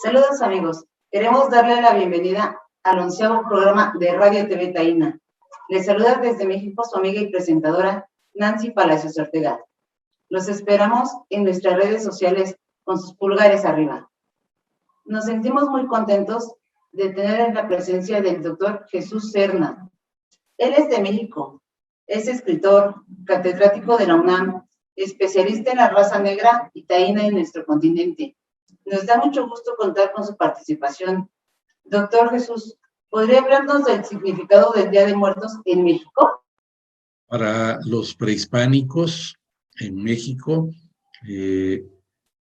Saludos amigos, queremos darle la bienvenida al 11º programa de Radio TV Taína. Les saluda desde México su amiga y presentadora Nancy Palacios Ortega. Los esperamos en nuestras redes sociales con sus pulgares arriba. Nos sentimos muy contentos de tener en la presencia del doctor Jesús Serna. Él es de México, es escritor, catedrático de la UNAM, especialista en la raza negra y taína en nuestro continente. Nos da mucho gusto contar con su participación. Doctor Jesús, ¿podría hablarnos del significado del Día de Muertos en México? Para los prehispánicos en México,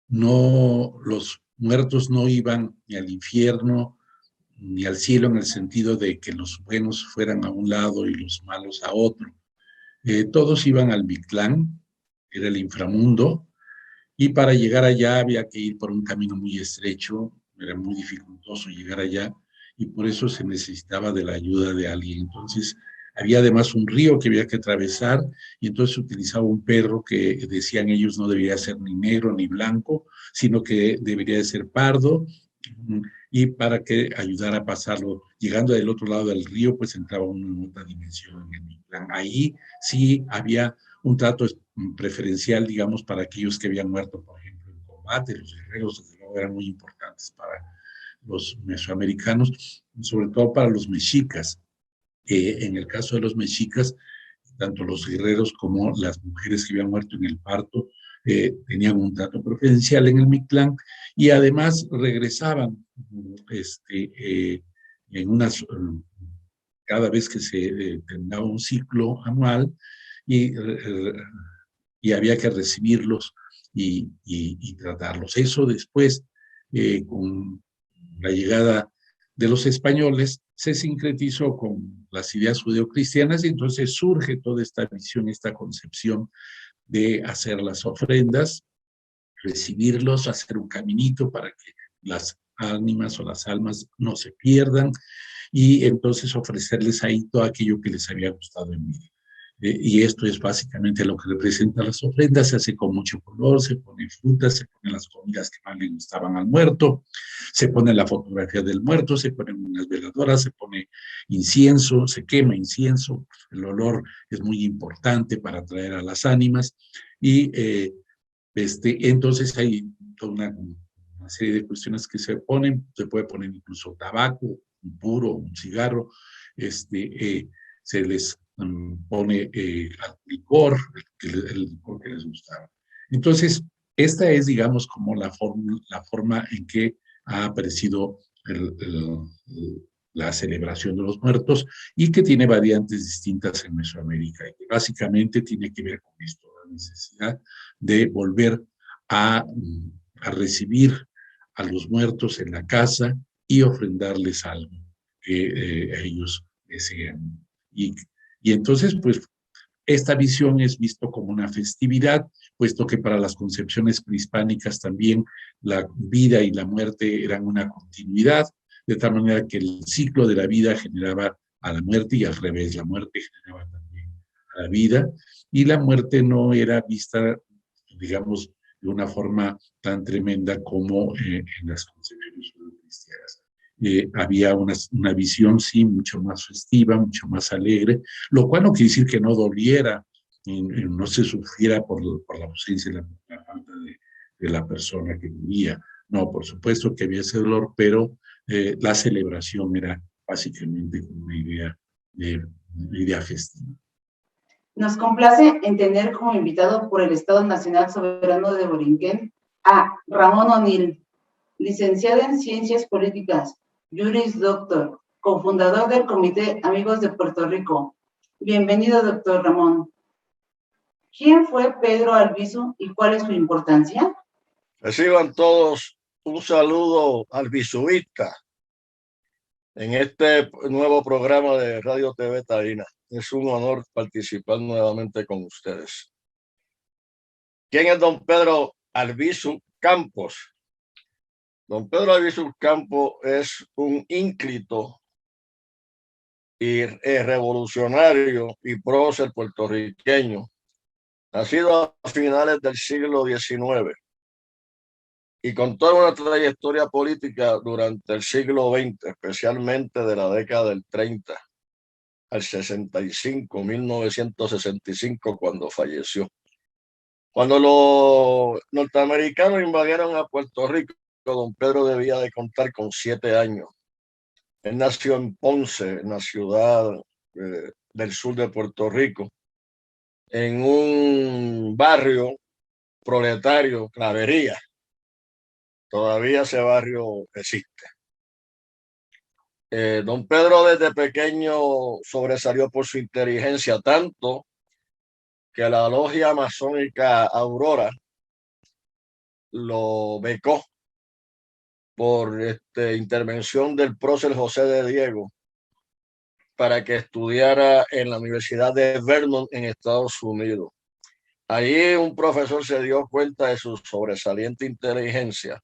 los muertos no iban ni al infierno ni al cielo, en el sentido de que los buenos fueran a un lado y los malos a otro. Todos iban al Mictlán, era el inframundo, y para llegar allá había que ir por un camino muy estrecho, era muy dificultoso llegar allá, y por eso se necesitaba de la ayuda de alguien. Entonces, había además un río que había que atravesar, y entonces se utilizaba un perro que decían ellos no debería ser ni negro ni blanco, sino que debería de ser pardo, y para que ayudara a pasarlo. Llegando del otro lado del río, pues entraba una otra dimensión en el Mictlán. Ahí sí había un trato preferencial, digamos, para aquellos que habían muerto, por ejemplo, en combate. Los guerreros, desde luego, eran muy importantes para los mesoamericanos, sobre todo para los mexicas. En el caso de los mexicas, tanto los guerreros como las mujeres que habían muerto en el parto tenían un trato preferencial en el Mictlán, y además regresaban en unas, cada vez que se terminaba un ciclo anual, y había que recibirlos y tratarlos. Eso después, con la llegada de los españoles, se sincretizó con las ideas judeocristianas, y entonces surge toda esta visión, esta concepción de hacer las ofrendas, recibirlos, hacer un caminito para que las ánimas o las almas no se pierdan, y entonces ofrecerles ahí todo aquello que les había gustado en vida. Y esto es básicamente lo que representa las ofrendas. Se hace con mucho color, se pone frutas, se ponen las comidas que más le gustaban al muerto, se pone la fotografía del muerto, se ponen unas veladoras, se pone incienso, se quema incienso. El olor es muy importante para atraer a las ánimas, y entonces hay toda una serie de cuestiones que se ponen. Se puede poner incluso tabaco, un puro, un cigarro, se les pone licor, el licor que les gustaba. Entonces, esta es, digamos, como la forma en que ha aparecido la celebración de los muertos, y que tiene variantes distintas en Mesoamérica, y que básicamente tiene que ver con esto, la necesidad de volver a recibir a los muertos en la casa y ofrendarles algo que ellos desean. Y entonces, pues, esta visión es visto como una festividad, puesto que para las concepciones prehispánicas también la vida y la muerte eran una continuidad, de tal manera que el ciclo de la vida generaba a la muerte, y al revés, la muerte generaba también a la vida, y la muerte no era vista, digamos, de una forma tan tremenda como en las concepciones cristianas. Había una visión, sí, mucho más festiva, mucho más alegre, lo cual no quiere decir que no doliera, no se sufriera por la ausencia, la falta de la persona que vivía. No, por supuesto que había ese dolor, pero la celebración era básicamente una idea festiva. Nos complace en tener como invitado por el Estado Nacional Soberano de Borinquén a Ramón O'Neill, licenciado en Ciencias Políticas, Juris Doctor, cofundador del Comité Amigos de Puerto Rico. Bienvenido, doctor Ramón. ¿Quién fue Pedro Albizu y cuál es su importancia? Reciban todos un saludo albizuista en este nuevo programa de Radio TV Taína. Es un honor participar nuevamente con ustedes. ¿Quién es don Pedro Albizu Campos? Don Pedro Albizu Campos es un ínclito y revolucionario y prócer puertorriqueño, nacido a finales del siglo XIX. y con toda una trayectoria política durante el siglo XX, especialmente de la década del 30 al 65, 1965, cuando falleció. Cuando los norteamericanos invadieron a Puerto Rico, don Pedro debía de contar con 7 años. Él nació en Ponce, en la ciudad del sur de Puerto Rico, en un barrio proletario, Clavería. Todavía ese barrio existe. Don Pedro desde pequeño sobresalió por su inteligencia, tanto que la logia masónica Aurora lo becó por intervención del prócer José de Diego para que estudiara en la Universidad de Vermont en Estados Unidos. Allí un profesor se dio cuenta de su sobresaliente inteligencia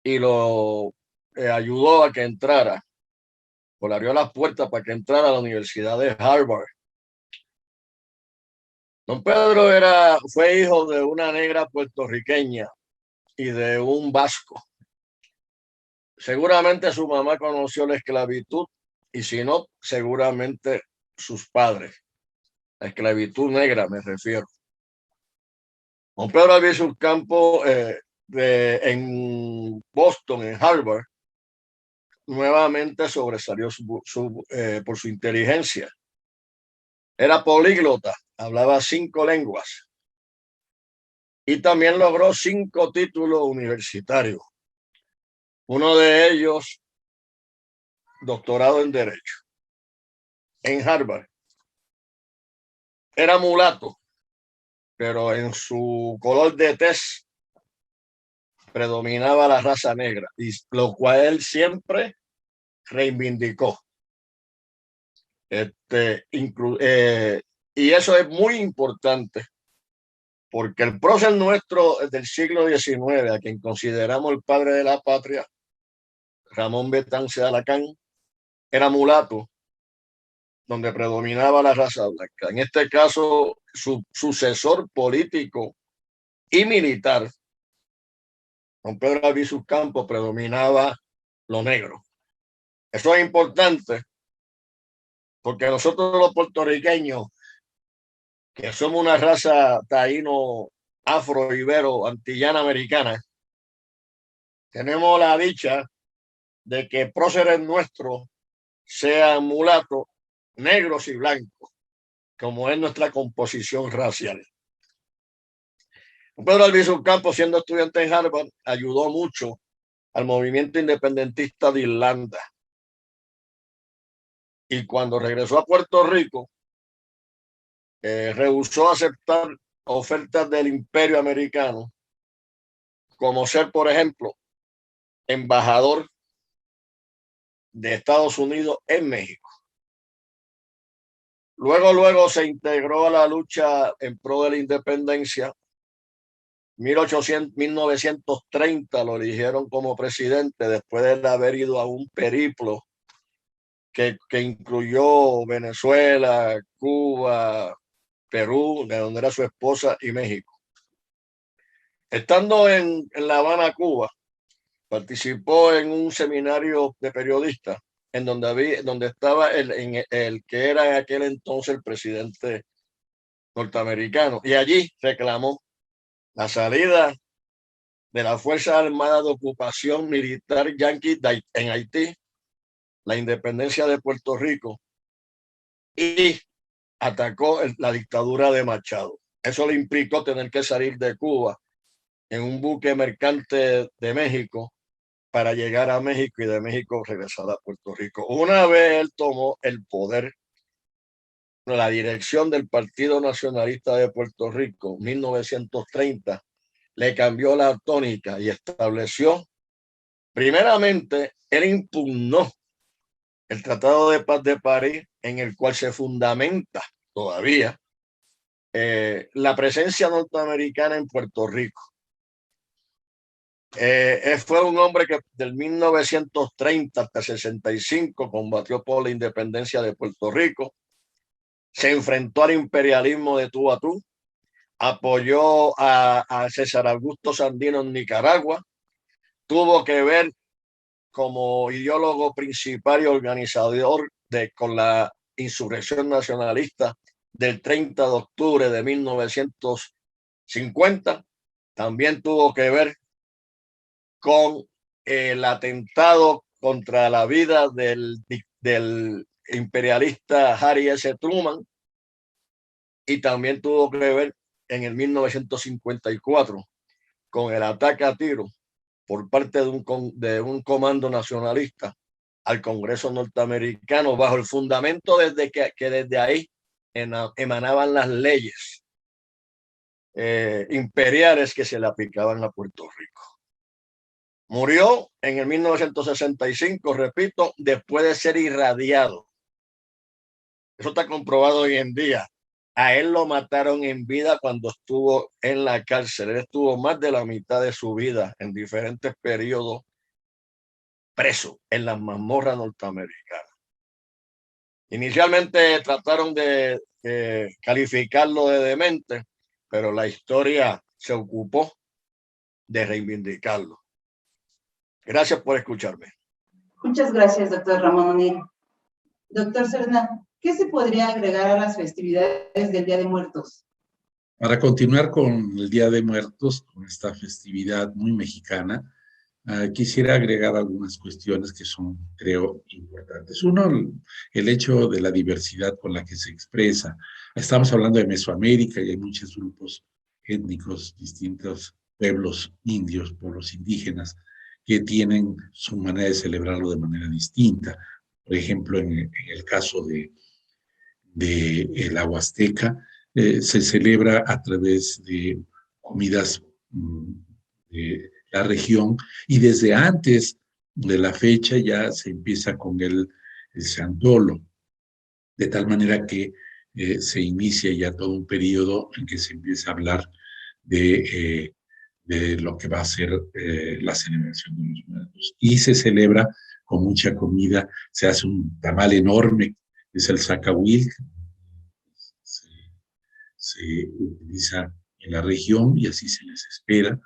y lo ayudó a que entrara, o le abrió las puertas para que entrara a la Universidad de Harvard. Don Pedro fue hijo de una negra puertorriqueña y de un vasco. Seguramente su mamá conoció la esclavitud y si no, seguramente sus padres. La esclavitud negra me refiero. Don Pedro Albizu Campos en Boston, en Harvard, nuevamente sobresalió por su inteligencia. Era políglota, hablaba 5 lenguas y también logró 5 títulos universitarios. Uno de ellos, doctorado en Derecho en Harvard. Era mulato, pero en su color de tez predominaba la raza negra, y lo cual él siempre reivindicó. Y eso es muy importante, porque el prócer nuestro del siglo XIX, a quien consideramos el padre de la patria, Ramón Betances Alacán, era mulato, donde predominaba la raza blanca. En este caso, su sucesor político y militar, don Pedro Albizu Campos, predominaba lo negro. Eso es importante porque nosotros los puertorriqueños, que somos una raza taíno, afro, ibero, antillana americana, tenemos la dicha de que próceres nuestros sean mulatos, negros y blancos, como es nuestra composición racial. Pedro Albizu Campos, siendo estudiante en Harvard, ayudó mucho al movimiento independentista de Irlanda. Y cuando regresó a Puerto Rico, rehusó aceptar ofertas del imperio americano, como ser, por ejemplo, embajador de Estados Unidos en México. Luego se integró a la lucha en pro de la independencia. 1930 lo eligieron como presidente después de haber ido a un periplo que incluyó Venezuela, Cuba, Perú, de donde era su esposa, y México. Estando en La Habana, Cuba, participó en un seminario de periodistas en donde estaba el que era en aquel entonces el presidente norteamericano, y allí reclamó la salida de las Fuerzas Armadas de Ocupación Militar yanqui en Haití, la independencia de Puerto Rico, y atacó la dictadura de Machado. Eso le implicó tener que salir de Cuba en un buque mercante de México para llegar a México y de México regresar a Puerto Rico. Una vez él tomó el poder, la dirección del Partido Nacionalista de Puerto Rico, 1930, le cambió la tónica y estableció, primeramente, él impugnó el Tratado de Paz de París, en el cual se fundamenta todavía la presencia norteamericana en Puerto Rico. Fue un hombre que del 1930 hasta 65 combatió por la independencia de Puerto Rico, se enfrentó al imperialismo de tú a tú, apoyó a César Augusto Sandino en Nicaragua, tuvo que ver como ideólogo principal y organizador con la insurrección nacionalista del 30 de octubre de 1950. También tuvo que ver con el atentado contra la vida del imperialista Harry S. Truman, y también tuvo que ver en el 1954 con el ataque a tiro por parte de un comando nacionalista al Congreso norteamericano, bajo el fundamento que desde ahí emanaban las leyes imperiales que se le aplicaban a Puerto Rico. Murió en el 1965, repito, después de ser irradiado. Eso está comprobado hoy en día. A él lo mataron en vida cuando estuvo en la cárcel. Él estuvo más de la mitad de su vida en diferentes periodos preso en las mazmorras norteamericanas. Inicialmente trataron de calificarlo de demente, pero la historia se ocupó de reivindicarlo. Gracias por escucharme. Muchas gracias, doctor Ramón O'Neill. Doctor Serna, ¿qué se podría agregar a las festividades del Día de Muertos? Para continuar con el Día de Muertos, con esta festividad muy mexicana, quisiera agregar algunas cuestiones que son, creo, importantes. Uno, el hecho de la diversidad con la que se expresa. Estamos hablando de Mesoamérica y hay muchos grupos étnicos, distintos pueblos indios, pueblos indígenas, que tienen su manera de celebrarlo de manera distinta. Por ejemplo, en el caso de la Huasteca, se celebra a través de comidas de la región, y desde antes de la fecha ya se empieza con el Santolo, de tal manera que se inicia ya todo un periodo en que se empieza a hablar de lo que va a ser la celebración de los muertos. Y se celebra con mucha comida, se hace un tamal enorme, es el zacahuil, se utiliza en la región y así se les espera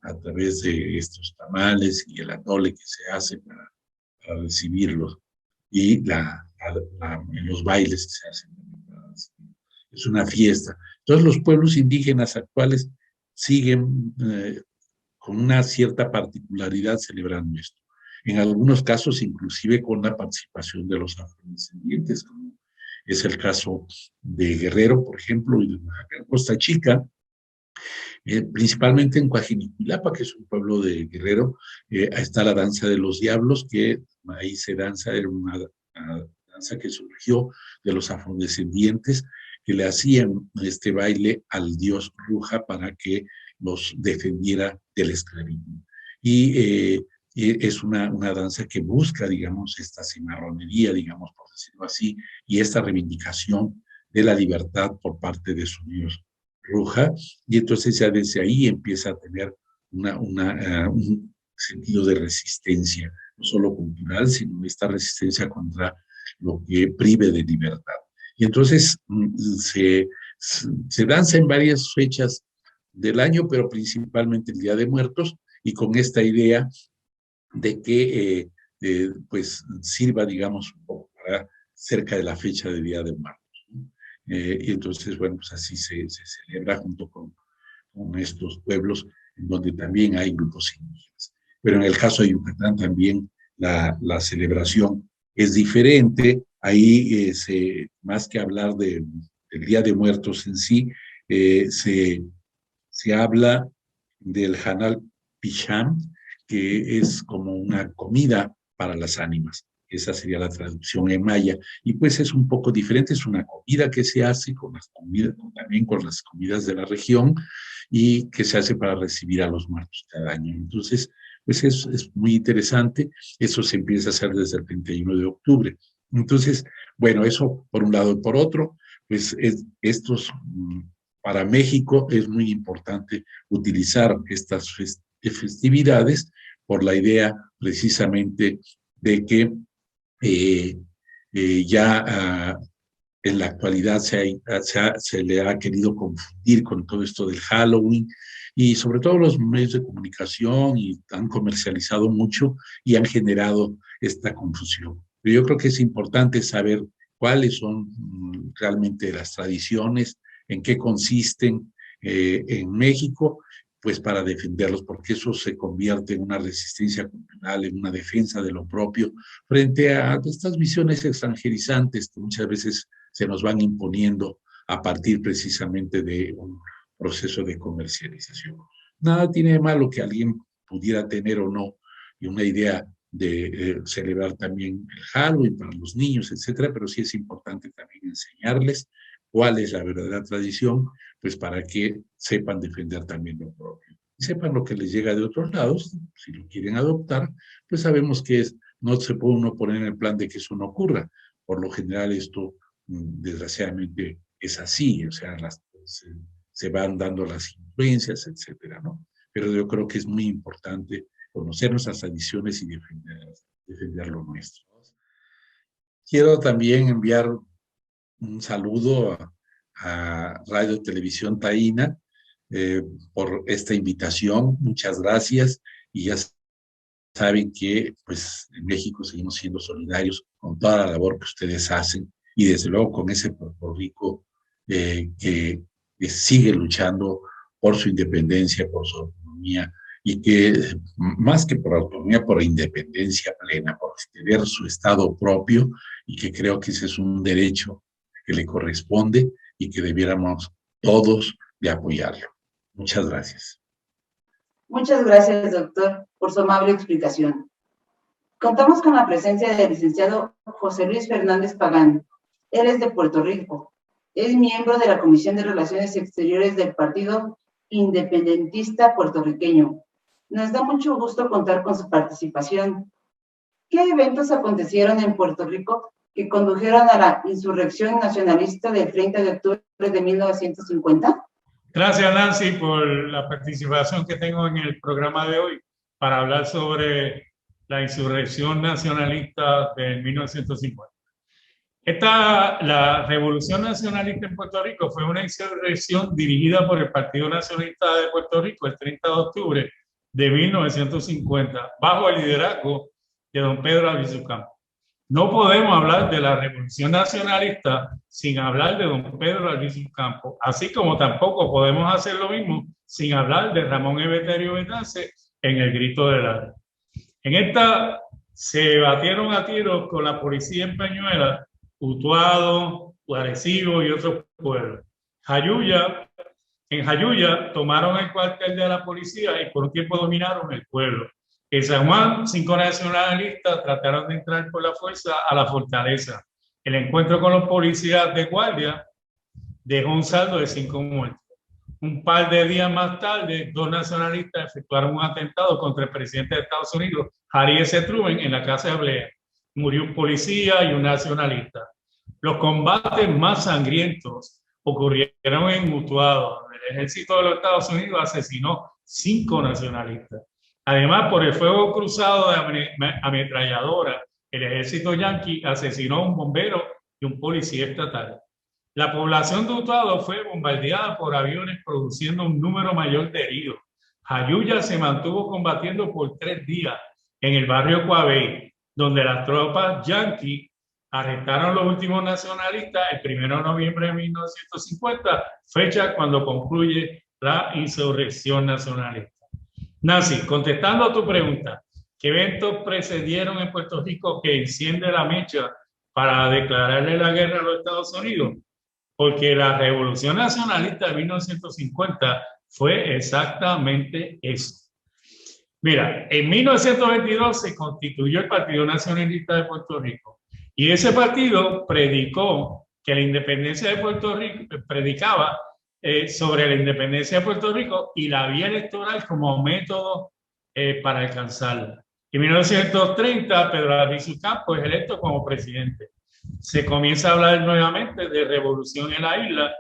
a través de estos tamales y el atole que se hace para recibirlos, y en los bailes que se hacen para recibirlos. Es una fiesta. Entonces los pueblos indígenas actuales siguen con una cierta particularidad celebrando esto. En algunos casos inclusive con la participación de los afrodescendientes, como es el caso de Guerrero, por ejemplo, y de Costa Chica, principalmente en Coajinicuilapa, que es un pueblo de Guerrero. Está la danza de los diablos, que ahí se danza, era una danza que surgió de los afrodescendientes, que le hacían este baile al dios Ruja para que los defendiera de la esclavitud. Y es una danza que busca, digamos, esta cimarronería, digamos, por decirlo así, y esta reivindicación de la libertad por parte de su dios Ruja, y entonces ya desde ahí empieza a tener un sentido de resistencia, no solo cultural, sino esta resistencia contra lo que prive de libertad. Y entonces se danza en varias fechas del año, pero principalmente el Día de Muertos, y con esta idea de que pues sirva, digamos, un poco para cerca de la fecha de Día de Muertos. Y entonces, bueno, pues así se celebra junto con estos pueblos, en donde también hay grupos indígenas. Pero en el caso de Yucatán también la celebración es diferente. Ahí, más que hablar del Día de Muertos en sí, se habla del Hanal Picham, que es como una comida para las ánimas. Esa sería la traducción en maya. Y pues es un poco diferente, es una comida que se hace con las comidas, también con las comidas de la región, y que se hace para recibir a los muertos cada año. Entonces, pues es muy interesante. Eso se empieza a hacer desde el 31 de octubre. Entonces, bueno, eso por un lado. Y por otro, pues para México es muy importante utilizar estas festividades por la idea precisamente de que ya en la actualidad se le ha querido confundir con todo esto del Halloween, y sobre todo los medios de comunicación y han comercializado mucho y han generado esta confusión. Pero yo creo que es importante saber cuáles son realmente las tradiciones, en qué consisten en México, pues para defenderlos, porque eso se convierte en una resistencia cultural, en una defensa de lo propio, frente a estas visiones extranjerizantes que muchas veces se nos van imponiendo a partir precisamente de un proceso de comercialización. Nada tiene de malo que alguien pudiera tener o no y una idea de celebrar también el Halloween para los niños, etcétera, pero sí es importante también enseñarles cuál es la verdadera tradición, pues para que sepan defender también lo propio. Y sepan lo que les llega de otros lados, si lo quieren adoptar, pues sabemos que no se puede uno poner en el plan de que eso no ocurra. Por lo general esto, desgraciadamente, es así, o sea, se van dando las influencias, etcétera, ¿no? Pero yo creo que es muy importante conocer nuestras tradiciones y defender lo nuestro. Quiero también enviar un saludo a Radio Televisión Taína por esta invitación. Muchas gracias, y ya saben que pues en México seguimos siendo solidarios con toda la labor que ustedes hacen, y desde luego con ese Puerto Rico que sigue luchando por su independencia, por su autonomía, y que más que por autonomía, por independencia plena, por tener su Estado propio, y que creo que ese es un derecho que le corresponde y que debiéramos todos de apoyarlo. Muchas gracias. Muchas gracias, doctor, por su amable explicación. Contamos con la presencia del licenciado José Luis Fernández Pagán. Él es de Puerto Rico. Es miembro de la Comisión de Relaciones Exteriores del Partido Independentista Puertorriqueño. Nos da mucho gusto contar con su participación. ¿Qué eventos acontecieron en Puerto Rico que condujeron a la insurrección nacionalista del 30 de octubre de 1950? Gracias, Nancy, por la participación que tengo en el programa de hoy para hablar sobre la insurrección nacionalista de 1950. La Revolución Nacionalista en Puerto Rico fue una insurrección dirigida por el Partido Nacionalista de Puerto Rico el 30 de octubre de 1950, bajo el liderazgo de don Pedro Albizu Campos. No podemos hablar de la Revolución Nacionalista sin hablar de don Pedro Albizu Campos, así como tampoco podemos hacer lo mismo sin hablar de Ramón Emeterio Betance en el Grito del Área. En esta se batieron a tiros con la policía en Peñuela, Utuado, Arecibo y otros pueblos. En Jayuya tomaron el cuartel de la policía y por un tiempo dominaron el pueblo. En San Juan, 5 nacionalistas trataron de entrar por la fuerza a la fortaleza. El encuentro con los policías de guardia dejó un saldo de 5 muertos. Un par de días más tarde, 2 nacionalistas efectuaron un atentado contra el presidente de Estados Unidos, Harry S. Truman, en la Casa de Blair. Murió un policía y un nacionalista. Los combates más sangrientos ocurrieron en Utuado, donde el ejército de los Estados Unidos asesinó 5 nacionalistas. Además, por el fuego cruzado de ametralladora, el ejército yanqui asesinó a un bombero y un policía estatal. La población de Utuado fue bombardeada por aviones, produciendo un número mayor de heridos. Jayuya se mantuvo combatiendo por 3 días en el barrio Coabey, donde las tropas yanquis arrestaron los últimos nacionalistas el 1 de noviembre de 1950, fecha cuando concluye la insurrección nacionalista. Nancy, contestando a tu pregunta, ¿qué eventos precedieron en Puerto Rico que enciende la mecha para declararle la guerra a los Estados Unidos? Porque la Revolución Nacionalista de 1950 fue exactamente eso. Mira, en 1922 se constituyó el Partido Nacionalista de Puerto Rico, y ese partido predicó que la independencia de Puerto Rico, predicaba sobre la independencia de Puerto Rico y la vía electoral como método para alcanzarla. En 1930, Pedro Albizu Campos es electo como presidente. Se comienza a hablar nuevamente de revolución en la isla,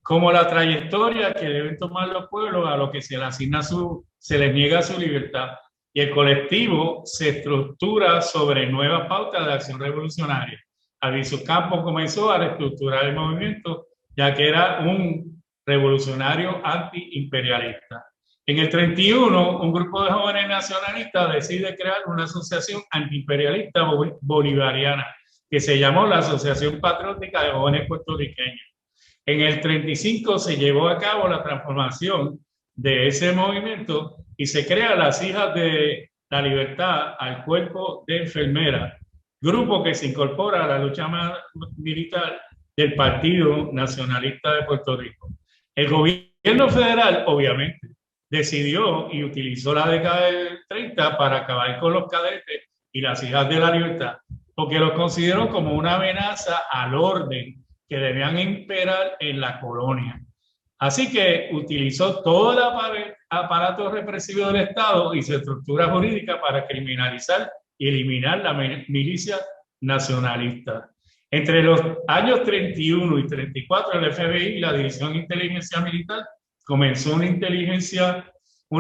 como la trayectoria que deben tomar los pueblos a los que se les asigna se les niega su libertad, y el colectivo se estructura sobre nuevas pautas de acción revolucionaria. Albizu Campos comenzó a reestructurar el movimiento, ya que era un revolucionario antiimperialista. En el 31, un grupo de jóvenes nacionalistas decide crear una asociación antiimperialista bolivariana que se llamó la Asociación Patriótica de Jóvenes Puertorriqueños. En el 35 se llevó a cabo la transformación de ese movimiento y se crea las Hijas de la Libertad al Cuerpo de Enfermeras, grupo que se incorpora a la lucha militar del Partido Nacionalista de Puerto Rico. El gobierno federal, obviamente, decidió y utilizó la década del 30 para acabar con los cadetes y las Hijas de la Libertad, porque los consideró como una amenaza al orden que debían imperar en la colonia. Así que utilizó todo el aparato represivo del Estado y su estructura jurídica para criminalizar y eliminar la milicia nacionalista. Entre los años 31 y 34, el FBI, la División de Inteligencia Militar, comenzó una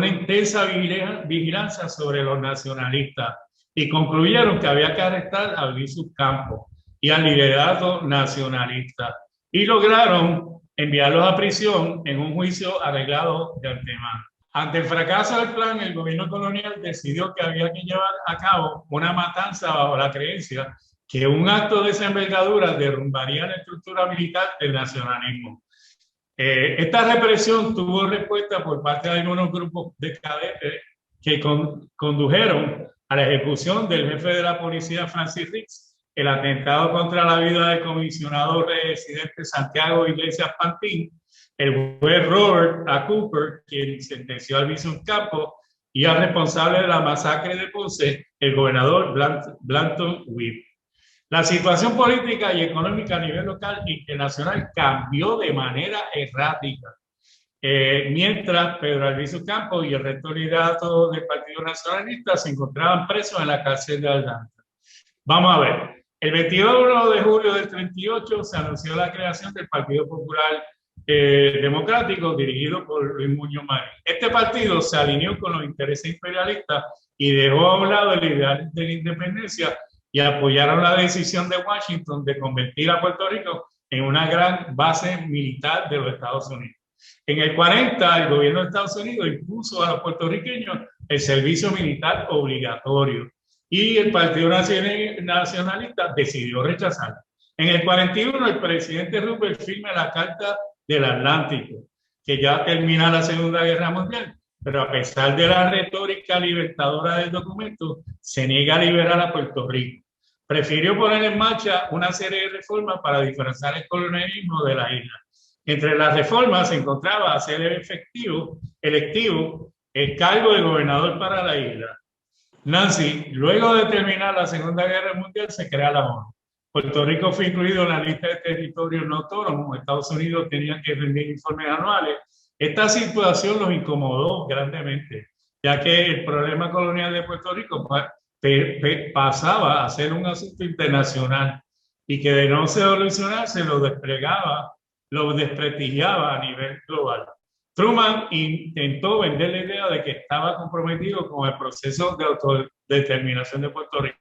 intensa vigilancia sobre los nacionalistas y concluyeron que había que arrestar a Albizu Campos y al liderato nacionalista y lograron enviarlos a prisión en un juicio arreglado de antemano. Ante el fracaso del plan, el gobierno colonial decidió que había que llevar a cabo una matanza bajo la creencia que un acto de esa envergadura derrumbaría la estructura militar del nacionalismo. Esta represión tuvo respuesta por parte de algunos grupos de cadetes que condujeron a la ejecución del jefe de la policía, Francis Riggs, el atentado contra la vida del comisionado residente Santiago Iglesias Pantín, el juez Robert A. Cooper, quien sentenció a Albizu Campos, y al responsable de la masacre de Ponce, el gobernador Blanton Webb. La situación política y económica a nivel local e internacional cambió de manera errática, mientras Pedro Albizu Campos y el resto del liderato del Partido Nacionalista se encontraban presos en la cárcel de Aldántara. Vamos a ver, el 21 de julio del 38 se anunció la creación del Partido Popular Democrático dirigido por Luis Muñoz Marín. Este partido se alineó con los intereses imperialistas y dejó a un lado el ideal de la independencia y apoyaron la decisión de Washington de convertir a Puerto Rico en una gran base militar de los Estados Unidos. En el 40, el gobierno de Estados Unidos impuso a los puertorriqueños el servicio militar obligatorio y el Partido Nacionalista decidió rechazarlo. En el 41, el presidente Roosevelt firma la Carta del Atlántico, que ya termina la Segunda Guerra Mundial, pero a pesar de la retórica libertadora del documento, se niega a liberar a Puerto Rico. Prefirió poner en marcha una serie de reformas para diferenciar el colonialismo de la isla. Entre las reformas se encontraba hacer electivo el cargo de gobernador para la isla. Nancy, luego de terminar la Segunda Guerra Mundial, se crea la ONU. Puerto Rico fue incluido en la lista de territorios no autónomos. Estados Unidos tenía que rendir informes anuales. Esta situación los incomodó grandemente, ya que el problema colonial de Puerto Rico pasaba a ser un asunto internacional y que de no solucionarse lo desprestigiaba a nivel global. Truman intentó vender la idea de que estaba comprometido con el proceso de autodeterminación de Puerto Rico.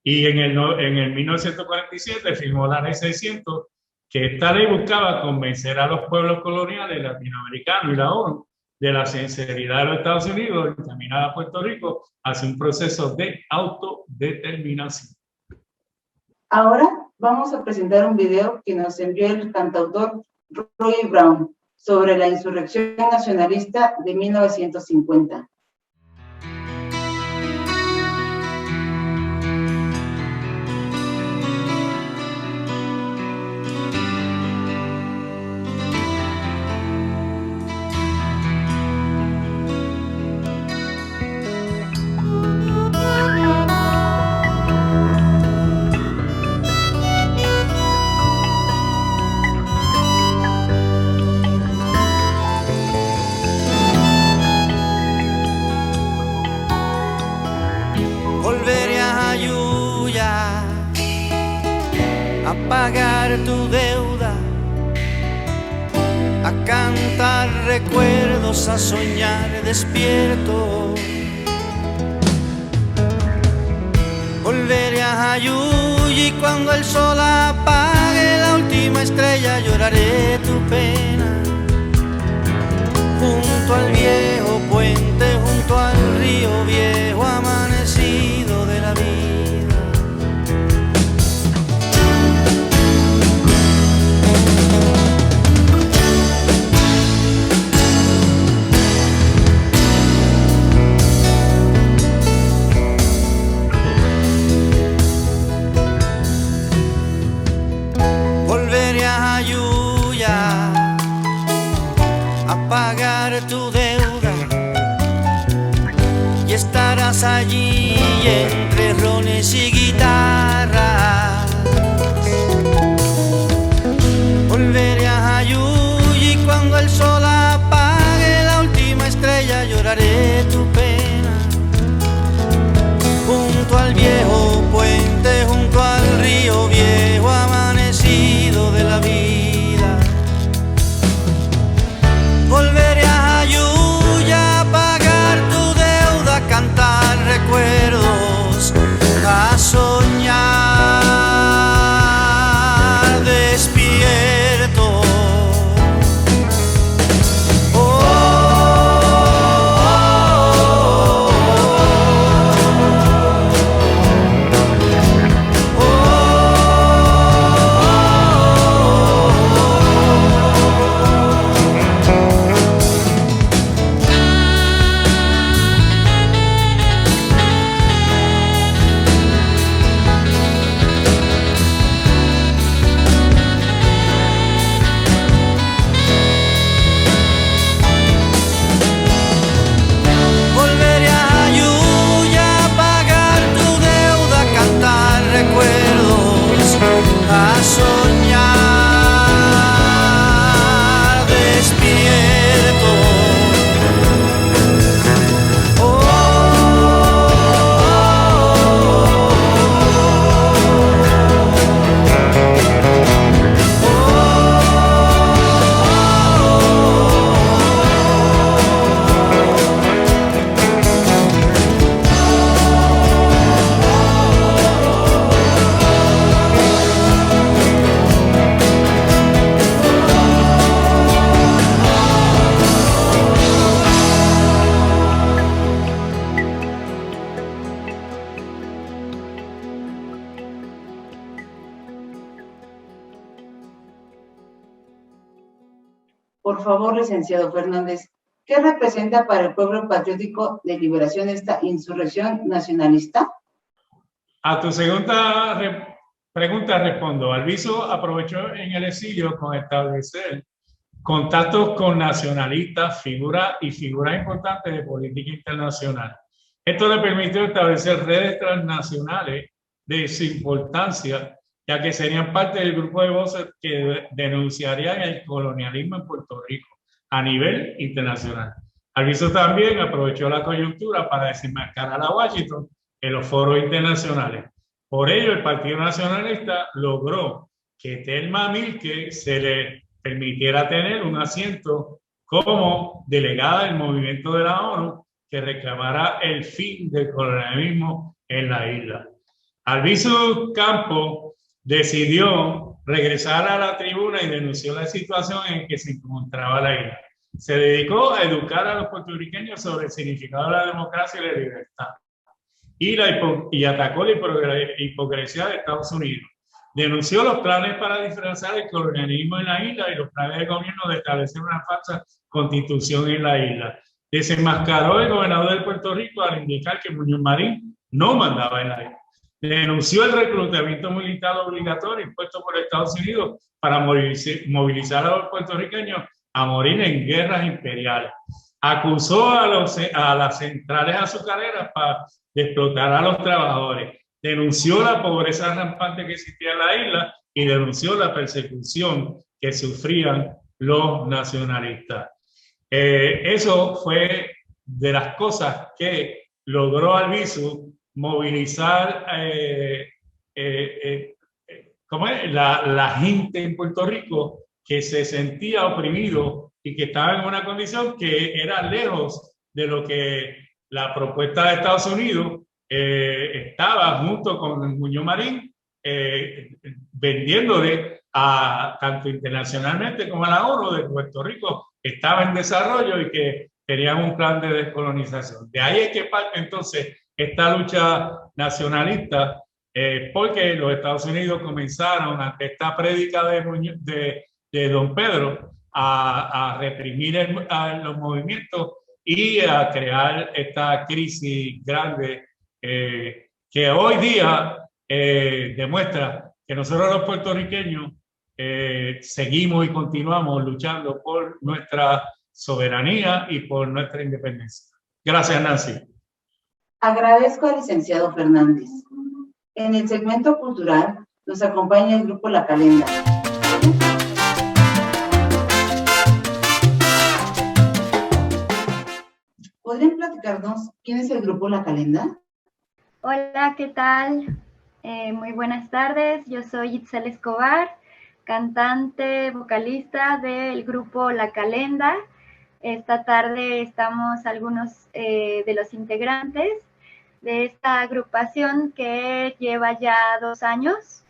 Y en el 1947 firmó la Ley 600, que esta ley buscaba convencer a los pueblos coloniales latinoamericanos y la ONU de la sinceridad de los Estados Unidos encaminada a Puerto Rico hacia un proceso de autodeterminación. Ahora vamos a presentar un video que nos envió el cantautor Roy Brown sobre la insurrección nacionalista de 1950. Pagar tu deuda, a cantar recuerdos, a soñar despierto. Volveré a Jayuya y cuando el sol apague la última estrella lloraré tu pena. Junto al viejo puente, junto al río viejo amanecido de la vida. Volveré a Jayuya a pagar tu deuda y estarás allí entre rones y guitarras. Volveré a Jayuya y cuando el sol apague la última estrella lloraré tu pena. Junto al viejo puente, junto al río viejo amanecido de la vida. Volveré a Jayuya a pagar tu deuda, a cantar recuerdos, a soñar despierto. Volveré a Jayuya a pagar tu deuda, a cantar recuerdos, a soñar despierto. Por favor, licenciado Fernández, ¿qué representa para el pueblo patriótico de liberación esta insurrección nacionalista? A tu segunda pregunta respondo. Albizu aprovechó en el exilio con establecer contactos con nacionalistas, figuras importantes de política internacional. Esto le permitió establecer redes transnacionales de su importancia, ya que serían parte del grupo de voces que denunciarían el colonialismo en Puerto Rico a nivel internacional. Albizu también aprovechó la coyuntura para desenmascarar a Washington en los foros internacionales. Por ello, el Partido Nacionalista logró que Thelma Milke se le permitiera tener un asiento como delegada del movimiento de la ONU que reclamara el fin del colonialismo en la isla. Albizu Campos decidió regresar a la tribuna y denunció la situación en que se encontraba la isla. Se dedicó a educar a los puertorriqueños sobre el significado de la democracia y la libertad y atacó la hipocresía de Estados Unidos. Denunció los planes para disfrazar el colonialismo en la isla y los planes del gobierno de establecer una falsa constitución en la isla. Desenmascaró el gobernador de Puerto Rico al indicar que Muñoz Marín no mandaba en la isla. Denunció el reclutamiento militar obligatorio impuesto por Estados Unidos para movilizar a los puertorriqueños a morir en guerras imperiales. Acusó a las centrales azucareras de explotar a los trabajadores. Denunció la pobreza rampante que existía en la isla y denunció la persecución que sufrían los nacionalistas. Eso fue de las cosas que logró Albizu movilizar la gente en Puerto Rico que se sentía oprimido y que estaba en una condición que era lejos de lo que la propuesta de Estados Unidos estaba junto con Muñoz Marín vendiéndole a tanto internacionalmente como a la ONU de Puerto Rico estaba en desarrollo y que querían un plan de descolonización. De ahí es que parte entonces esta lucha nacionalista, porque los Estados Unidos comenzaron ante esta prédica de don Pedro a reprimir los movimientos y a crear esta crisis grande que hoy día demuestra que nosotros los puertorriqueños seguimos y continuamos luchando por nuestra soberanía y por nuestra independencia. Gracias, Nancy. Agradezco al licenciado Fernández. En el segmento cultural nos acompaña el grupo La Calenda. ¿Podrían platicarnos quién es el grupo La Calenda? Hola, ¿qué tal? Muy buenas tardes. Yo soy Itzel Escobar, cantante, vocalista del grupo La Calenda. Esta tarde estamos algunos de los integrantes de esta agrupación que lleva ya 2 años.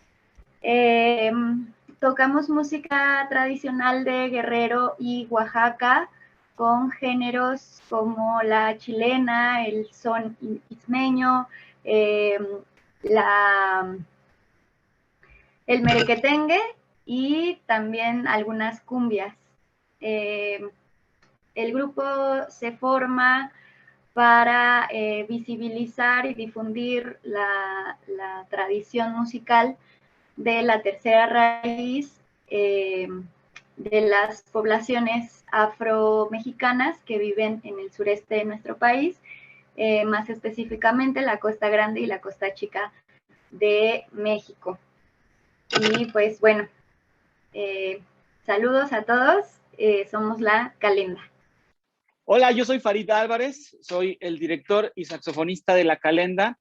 Tocamos música tradicional de Guerrero y Oaxaca con géneros como la chilena, el son ismeño, el merequetengue y también algunas cumbias. El grupo se forma para visibilizar y difundir la tradición musical de la tercera raíz de las poblaciones afro-mexicanas que viven en el sureste de nuestro país, más específicamente la Costa Grande y la Costa Chica de México. Y pues bueno, saludos a todos, somos La Calenda. Hola, yo soy Farid Álvarez, soy el director y saxofonista de La Calenda,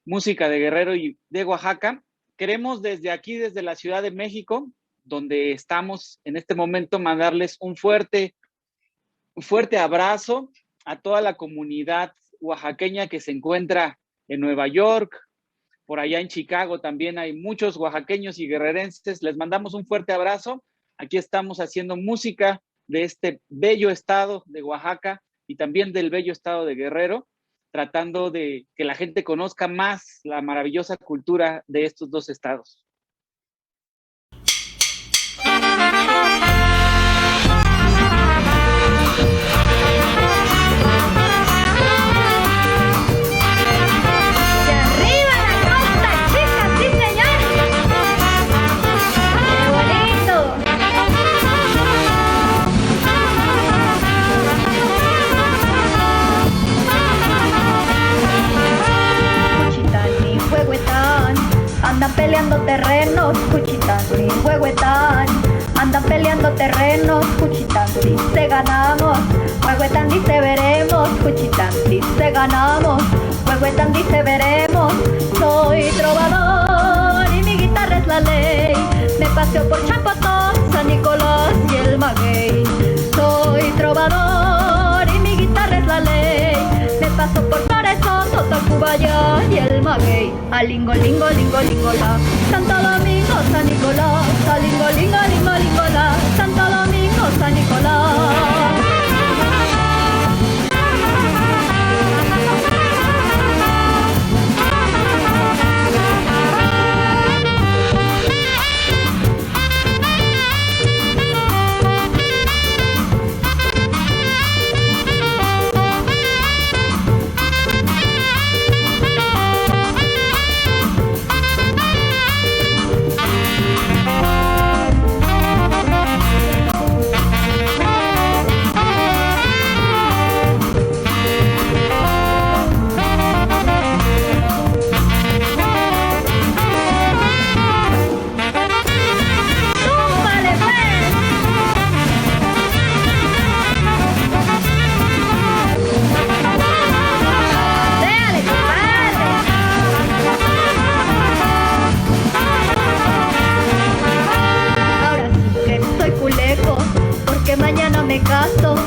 música de Guerrero y de Oaxaca. Queremos desde aquí, desde la Ciudad de México, donde estamos en este momento, mandarles un fuerte abrazo a toda la comunidad oaxaqueña que se encuentra en Nueva York, por allá en Chicago también hay muchos oaxaqueños y guerrerenses. Les mandamos un fuerte abrazo. Aquí estamos haciendo música de este bello estado de Oaxaca y también del bello estado de Guerrero, tratando de que la gente conozca más la maravillosa cultura de estos 2 estados. Andan peleando terrenos, Cuchitán y Huehuetán. Andan peleando terrenos, Cuchitán, dice ganamos. Huehuetán dice veremos, Cuchitán dice ganamos. Huehuetán dice veremos. Soy trovador y mi guitarra es la ley. Me paseo por Chapotón, San Nicolás y el Maguey. Soy trovador y mi guitarra es la ley. Me paso por Soto, Tacubaya y el Maguey. Alingo, lingo, lingo, lingo, la. Santo Domingo, San Nicolás. Alingo, lingo, lingo, lingo, la. Santo Domingo, San Nicolás.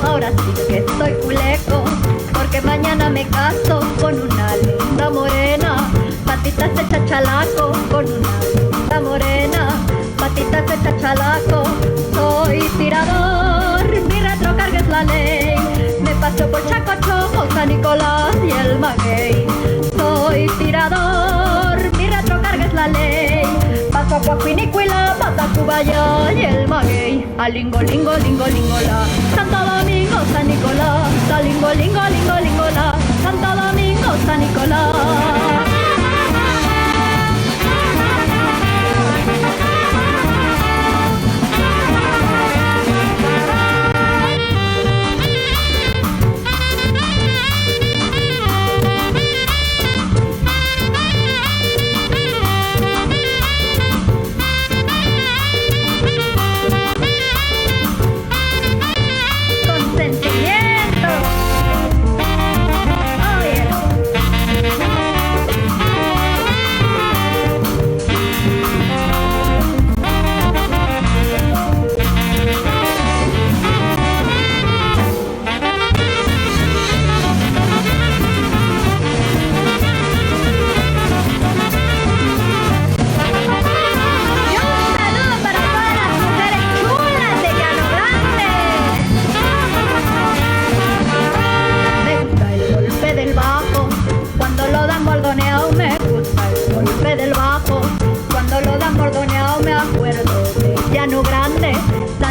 Ahora sí que estoy culeco, porque mañana me caso con una linda morena, patitas de chachalaco con una desde Chachalaco. Soy tirador, mi retrocarga es la ley. Me paseo por Chacocho, San Nicolás y el Maguey. Soy tirador, mi retrocarga es la ley. Paso a Coahuinicuila, Patacubaya y el Maguey. Alingo, lingo, lingo, lingola. Santo Domingo, San Nicolás. Alingo, lingo, lingo, lingola. Santo Domingo, San Nicolás.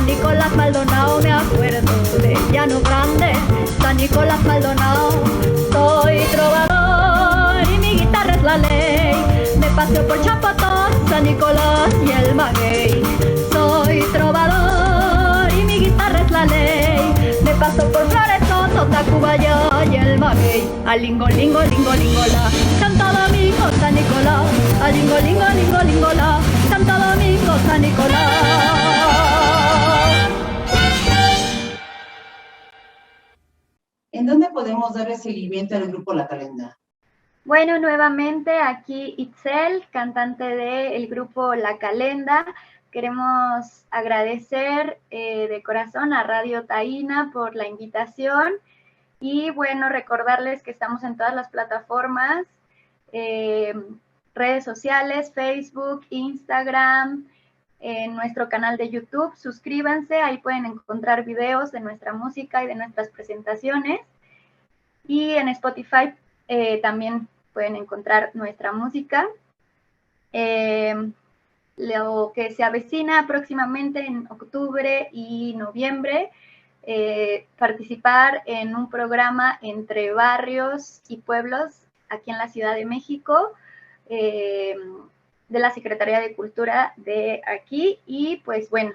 Nicolás Maldonado, me acuerdo de Llano Grande, San Nicolás Maldonado. Soy trovador y mi guitarra es la ley. Me paseo por Chapotón, San Nicolás y el Maguey. Soy trovador y mi guitarra es la ley. Me paso por Floresoto, Tacubaya y el Maguey. Alingo, lingo, lingo, lingola. Santo Domingo, San Nicolás. Alingo, lingo, lingo, lingola. Santo Domingo, San Nicolás. ¿En dónde podemos darle seguimiento al grupo La Calenda? Bueno, nuevamente aquí Itzel, cantante del grupo La Calenda. Queremos agradecer de corazón a Radio Taína por la invitación y bueno, recordarles que estamos en todas las plataformas, redes sociales, Facebook, Instagram, en nuestro canal de YouTube. Suscríbanse, ahí pueden encontrar videos de nuestra música y de nuestras presentaciones. Y en Spotify también pueden encontrar nuestra música. Lo que se avecina próximamente en octubre y noviembre, participar en un programa entre barrios y pueblos aquí en la Ciudad de México, de la Secretaría de Cultura de aquí, y pues bueno,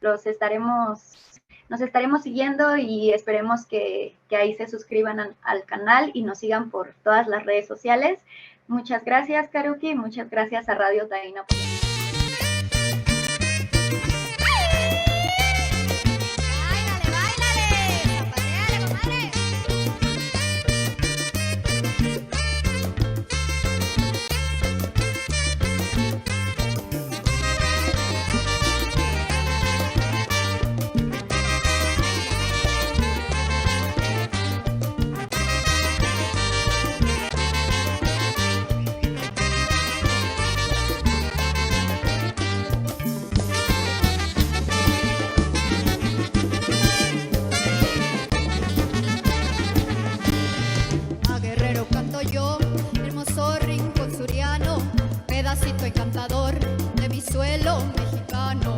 nos estaremos siguiendo y esperemos que ahí se suscriban al canal y nos sigan por todas las redes sociales. Muchas gracias, Karuki, muchas gracias a Radio Taína. Encantador de mi suelo mexicano.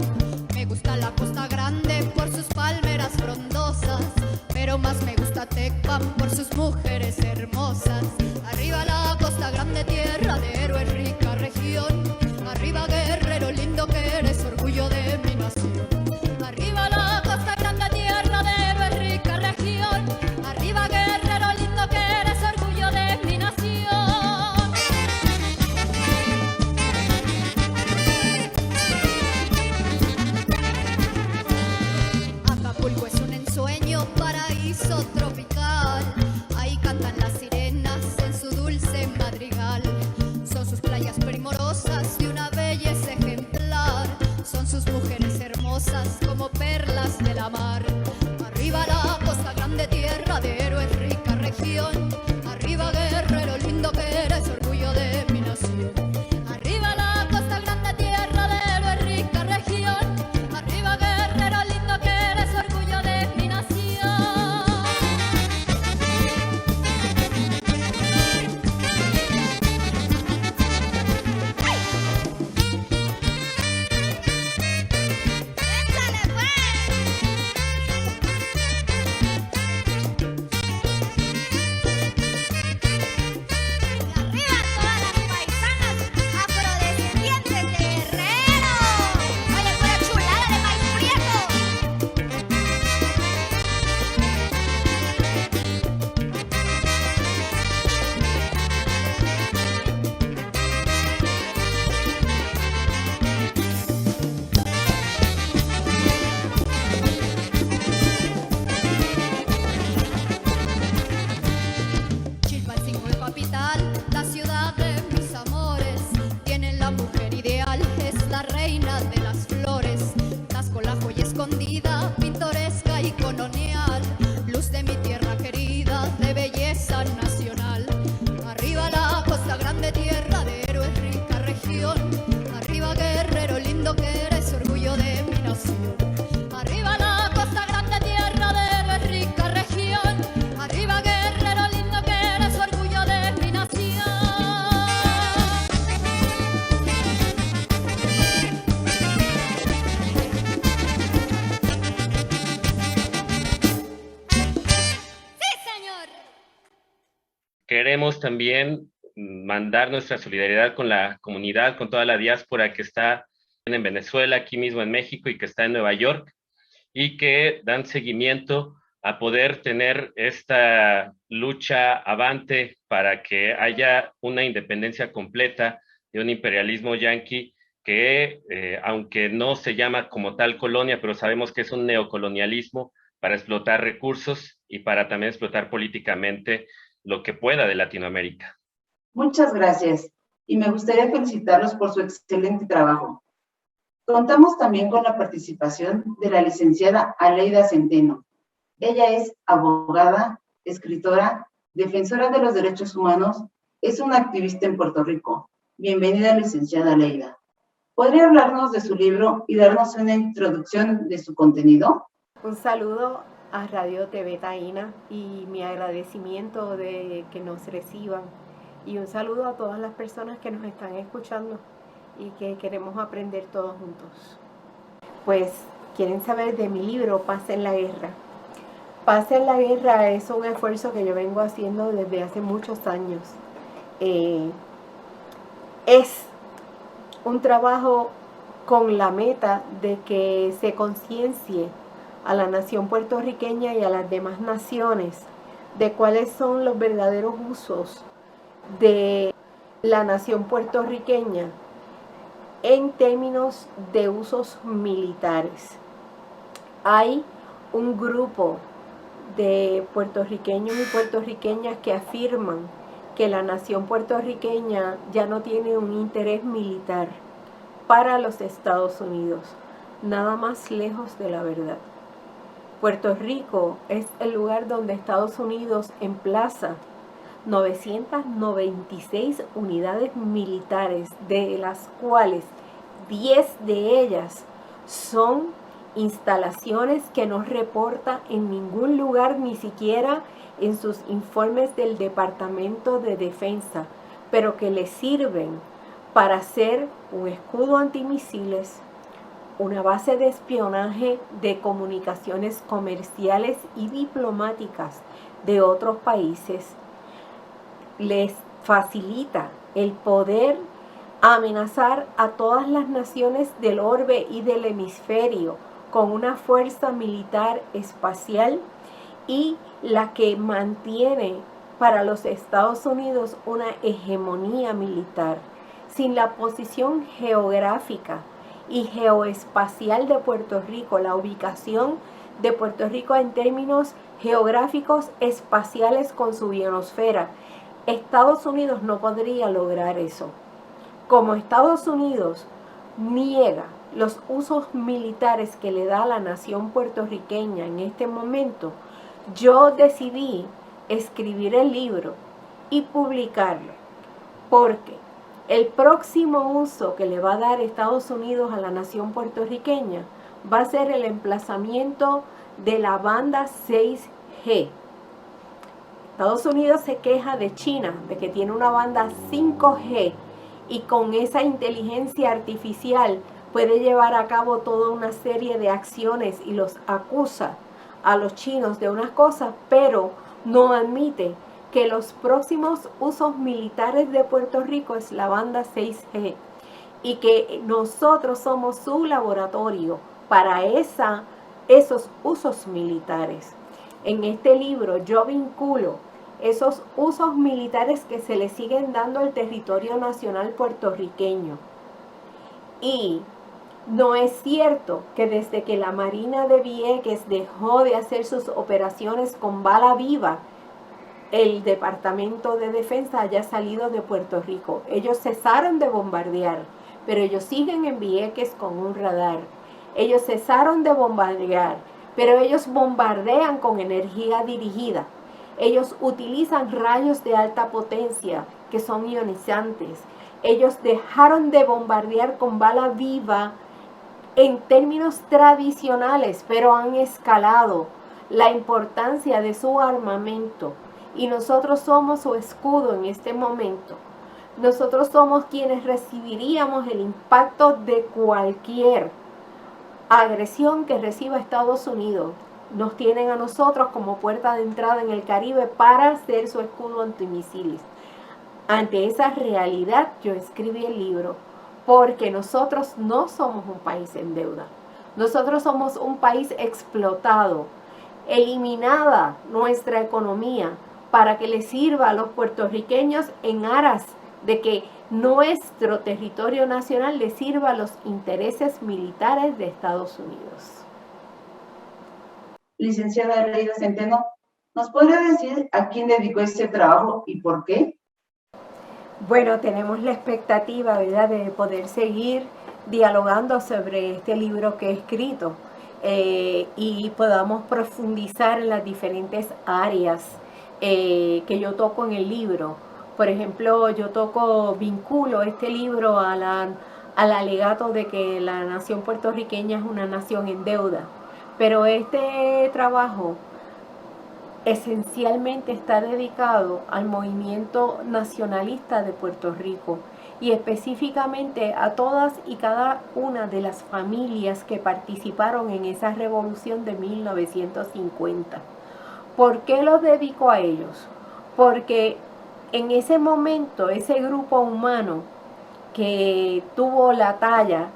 Me gusta la Costa Grande por sus palmeras frondosas, pero más me gusta Tecpan por sus mujeres hermosas. Arriba la Costa Grande, tierra de héroes, rica región. Arriba Guerrero, lindo que eres, orgullo de mi nación. Arriba la Costa Grande, tierra de héroes, rica región. Arriba Guerrero, lindo que eres, orgullo de mi nación. Paraíso tropical, ahí cantan las sirenas en su dulce madrigal. Son sus playas primorosas de una belleza ejemplar, son sus mujeres hermosas como perlas de la mar. Arriba la Costa Grande, tierra de héroes, rica región. Arriba Guerrero, lindo que eres, orgullo de mi nación. Arriba la Costa Grande, tierra de héroes, rica región. capital, la ciudad de mis amores. Tiene la mujer ideal, es la reina de las flores. Nazco la joya escondida, pintoresca y colonial. Luz de mi tierra querida, de belleza nacional. Arriba la costa grande, tierra de héroes, rica región. Arriba Guerrero, lindo que eres, orgullo de mi nación. Arriba la costa grande, tierra de héroes, rica región. Arriba Guerrero, lindo que eres, orgullo de mi nación. ¡Sí, señor! Queremos también mandar nuestra solidaridad con la comunidad, con toda la diáspora que está en Venezuela, aquí mismo en México y que está en Nueva York, y que dan seguimiento a poder tener esta lucha avante para que haya una independencia completa de un imperialismo yanqui que, aunque no se llama como tal colonia, pero sabemos que es un neocolonialismo para explotar recursos y para también explotar políticamente lo que pueda de Latinoamérica. Muchas gracias y me gustaría felicitarlos por su excelente trabajo. Contamos también con la participación de la licenciada Aleida Centeno. Ella es abogada, escritora, defensora de los derechos humanos, es una activista en Puerto Rico. Bienvenida, licenciada Aleida. ¿Podría hablarnos de su libro y darnos una introducción de su contenido? Un saludo a Radio TV Taína y mi agradecimiento de que nos reciban. Y un saludo a todas las personas que nos están escuchando y que queremos aprender todos juntos. Pues, ¿quieren saber de mi libro, Paz en la Guerra? Paz en la Guerra es un esfuerzo que yo vengo haciendo desde hace muchos años. Es un trabajo con la meta de que se conciencie a la nación puertorriqueña y a las demás naciones de cuáles son los verdaderos usos de la nación puertorriqueña en términos de usos militares. Hay un grupo de puertorriqueños y puertorriqueñas que afirman que la nación puertorriqueña ya no tiene un interés militar para los Estados Unidos, nada más lejos de la verdad. Puerto Rico es el lugar donde Estados Unidos emplaza 996 unidades militares, de las cuales 10 de ellas son instalaciones que no reporta en ningún lugar, ni siquiera en sus informes del Departamento de Defensa, pero que le sirven para hacer un escudo antimisiles, una base de espionaje de comunicaciones comerciales y diplomáticas de otros países. Les facilita el poder amenazar a todas las naciones del orbe y del hemisferio con una fuerza militar espacial, y la que mantiene para los Estados Unidos una hegemonía militar. Sin la posición geográfica y geoespacial de Puerto Rico, la ubicación de Puerto Rico en términos geográficos espaciales con su ionosfera, Estados Unidos no podría lograr eso. Como Estados Unidos niega los usos militares que le da a la nación puertorriqueña en este momento, yo decidí escribir el libro y publicarlo, porque el próximo uso que le va a dar Estados Unidos a la nación puertorriqueña va a ser el emplazamiento de la banda 6G. Estados Unidos se queja de China, de que tiene una banda 5G, y con esa inteligencia artificial puede llevar a cabo toda una serie de acciones y los acusa a los chinos de unas cosas, pero no admite que los próximos usos militares de Puerto Rico es la banda 6G y que nosotros somos su laboratorio para esos usos militares. En este libro yo vinculo esos usos militares que se le siguen dando al territorio nacional puertorriqueño. Y no es cierto que desde que la Marina de Vieques dejó de hacer sus operaciones con bala viva, el Departamento de Defensa haya salido de Puerto Rico. Ellos cesaron de bombardear, pero ellos siguen en Vieques con un radar. Ellos cesaron de bombardear, pero ellos bombardean con energía dirigida. Ellos utilizan rayos de alta potencia que son ionizantes. Ellos dejaron de bombardear con bala viva en términos tradicionales, pero han escalado la importancia de su armamento. Y nosotros somos su escudo en este momento. Nosotros somos quienes recibiríamos el impacto de cualquier agresión que reciba Estados Unidos. Nos tienen a nosotros como puerta de entrada en el Caribe para ser su escudo antimisiles. Ante esa realidad yo escribí el libro, porque nosotros no somos un país en deuda. Nosotros somos un país explotado, eliminada nuestra economía para que le sirva a los puertorriqueños en aras de que nuestro territorio nacional le sirva a los intereses militares de Estados Unidos. Licenciada Aleida Centeno, ¿nos podría decir a quién dedicó este trabajo y por qué? Bueno, tenemos la expectativa, ¿verdad?, de poder seguir dialogando sobre este libro que he escrito y podamos profundizar en las diferentes áreas que yo toco en el libro. Por ejemplo, vinculo este libro al alegato de que la nación puertorriqueña es una nación en deuda. Pero este trabajo esencialmente está dedicado al movimiento nacionalista de Puerto Rico y específicamente a todas y cada una de las familias que participaron en esa revolución de 1950. ¿Por qué lo dedico a ellos? Porque en ese momento, ese grupo humano que tuvo la talla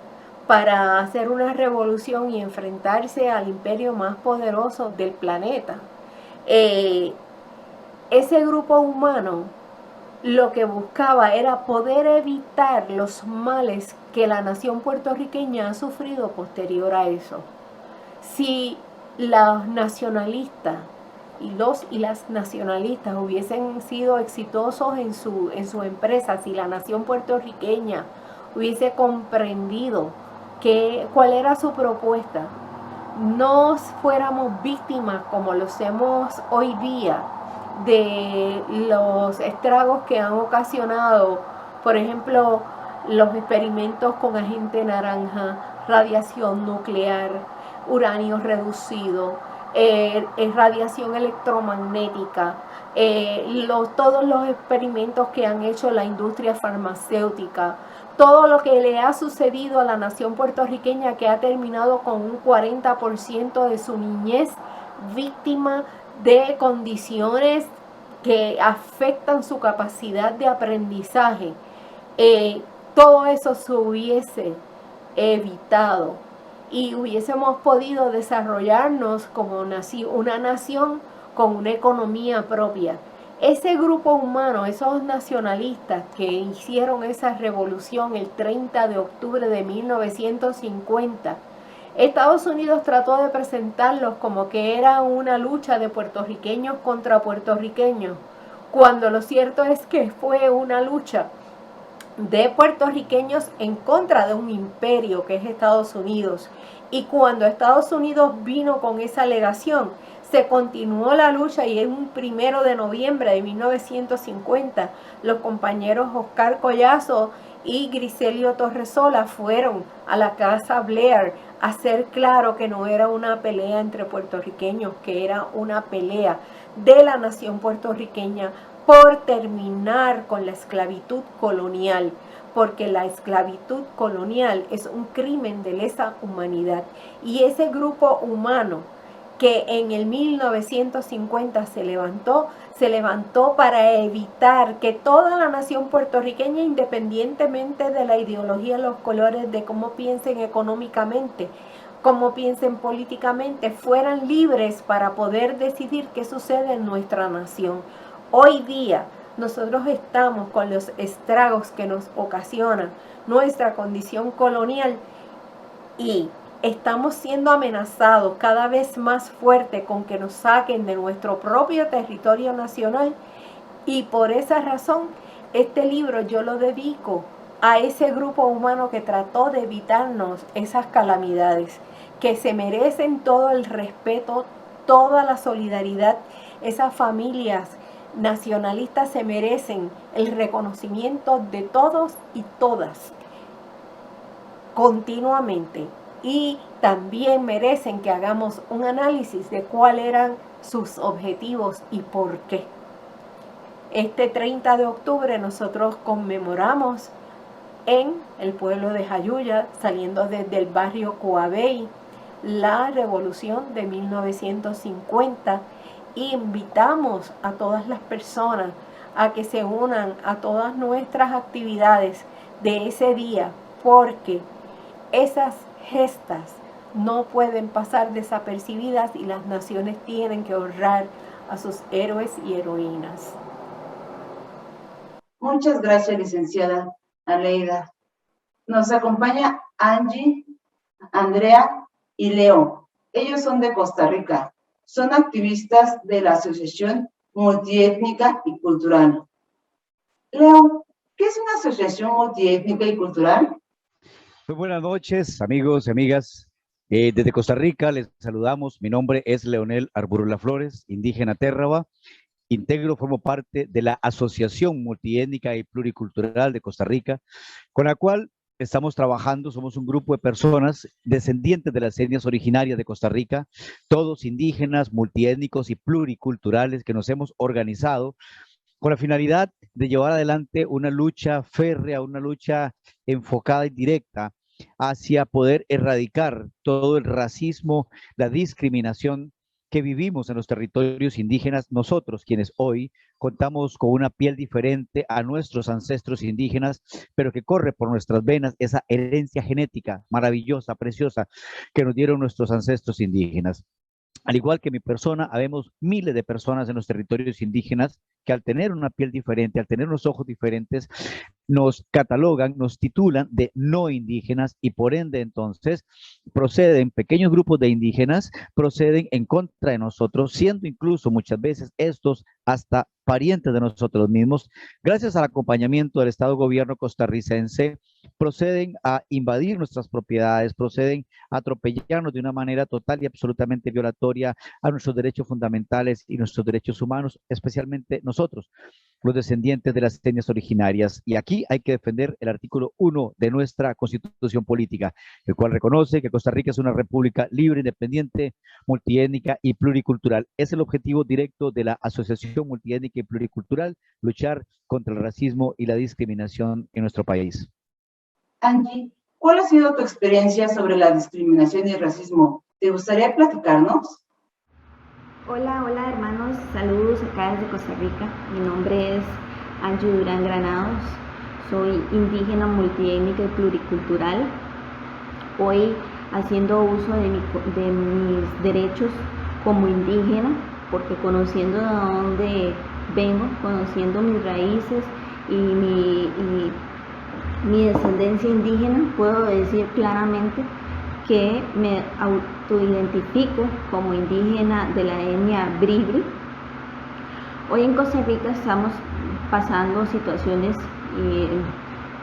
para hacer una revolución y enfrentarse al imperio más poderoso del planeta, ese grupo humano lo que buscaba era poder evitar los males que la nación puertorriqueña ha sufrido posterior a eso. Si los nacionalistas y las nacionalistas hubiesen sido exitosos en su empresa, si la nación puertorriqueña hubiese comprendido cuál era su propuesta, no fuéramos víctimas como lo hacemos hoy día de los estragos que han ocasionado, por ejemplo, los experimentos con agente naranja, radiación nuclear, uranio reducido, radiación electromagnética, todos los experimentos que han hecho la industria farmacéutica, todo lo que le ha sucedido a la nación puertorriqueña, que ha terminado con un 40% de su niñez víctima de condiciones que afectan su capacidad de aprendizaje. Todo eso se hubiese evitado y hubiésemos podido desarrollarnos como una nación con una economía propia. Ese grupo humano, esos nacionalistas que hicieron esa revolución el 30 de octubre de 1950, Estados Unidos trató de presentarlos como que era una lucha de puertorriqueños contra puertorriqueños, cuando lo cierto es que fue una lucha de puertorriqueños en contra de un imperio que es Estados Unidos. Y cuando Estados Unidos vino con esa alegación, se continuó la lucha y en un 1 de noviembre de 1950 los compañeros Oscar Collazo y Griselio Torresola fueron a la Casa Blair a hacer claro que no era una pelea entre puertorriqueños, que era una pelea de la nación puertorriqueña por terminar con la esclavitud colonial, porque la esclavitud colonial es un crimen de lesa humanidad. Y ese grupo humano que en el 1950 se levantó para evitar que toda la nación puertorriqueña, independientemente de la ideología, los colores, de cómo piensen económicamente, cómo piensen políticamente, fueran libres para poder decidir qué sucede en nuestra nación. Hoy día nosotros estamos con los estragos que nos ocasiona nuestra condición colonial y estamos siendo amenazados cada vez más fuerte con que nos saquen de nuestro propio territorio nacional, y por esa razón este libro yo lo dedico a ese grupo humano que trató de evitarnos esas calamidades, que se merecen todo el respeto, toda la solidaridad. Esas familias nacionalistas se merecen el reconocimiento de todos y todas continuamente, y también merecen que hagamos un análisis de cuáles eran sus objetivos y por qué. Este 30 de octubre nosotros conmemoramos en el pueblo de Jayuya, saliendo desde el barrio Coabey, la revolución de 1950, y invitamos a todas las personas a que se unan a todas nuestras actividades de ese día, porque esas gestas no pueden pasar desapercibidas y las naciones tienen que honrar a sus héroes y heroínas. Muchas gracias, licenciada Aleida. Nos acompaña Angie, Andrea y Leo. Ellos son de Costa Rica. Son activistas de la Asociación Multiétnica y Cultural. Leo, ¿qué es una asociación multiétnica y cultural? Muy buenas noches, amigos y amigas. Desde Costa Rica les saludamos. Mi nombre es Leonel Arburula Flores, indígena térraba. Formo parte de la Asociación Multiétnica y Pluricultural de Costa Rica, con la cual estamos trabajando. Somos un grupo de personas descendientes de las etnias originarias de Costa Rica, todos indígenas, multiétnicos y pluriculturales, que nos hemos organizado con la finalidad de llevar adelante una lucha férrea, una lucha enfocada y directa hacia poder erradicar todo el racismo, la discriminación que vivimos en los territorios indígenas, nosotros quienes hoy contamos con una piel diferente a nuestros ancestros indígenas, pero que corre por nuestras venas esa herencia genética maravillosa, preciosa, que nos dieron nuestros ancestros indígenas. Al igual que mi persona, habemos miles de personas en los territorios indígenas que al tener una piel diferente, al tener unos ojos diferentes, nos catalogan, nos titulan de no indígenas, y por ende entonces proceden pequeños grupos de indígenas, proceden en contra de nosotros, siendo incluso muchas veces estos hasta parientes de nosotros mismos. Gracias al acompañamiento del Estado Gobierno costarricense, proceden a invadir nuestras propiedades, proceden a atropellarnos de una manera total y absolutamente violatoria a nuestros derechos fundamentales y nuestros derechos humanos, especialmente nosotros, los descendientes de las etnias originarias. Y aquí hay que defender el artículo 1 de nuestra Constitución Política, el cual reconoce que Costa Rica es una república libre, independiente, multiétnica y pluricultural. Es el objetivo directo de la Asociación Multiétnica y Pluricultural, luchar contra el racismo y la discriminación en nuestro país. Angie, ¿cuál ha sido tu experiencia sobre la discriminación y el racismo? ¿Te gustaría platicarnos? Hola hermanos, saludos acá desde Costa Rica. Mi nombre es Angie Durán Granados, soy indígena multiétnica y pluricultural. Hoy haciendo uso de mis derechos como indígena, porque conociendo de dónde vengo, conociendo mis raíces y mi descendencia indígena, puedo decir claramente que me autoidentifico como indígena de la etnia Bribri. Hoy en Costa Rica estamos pasando situaciones,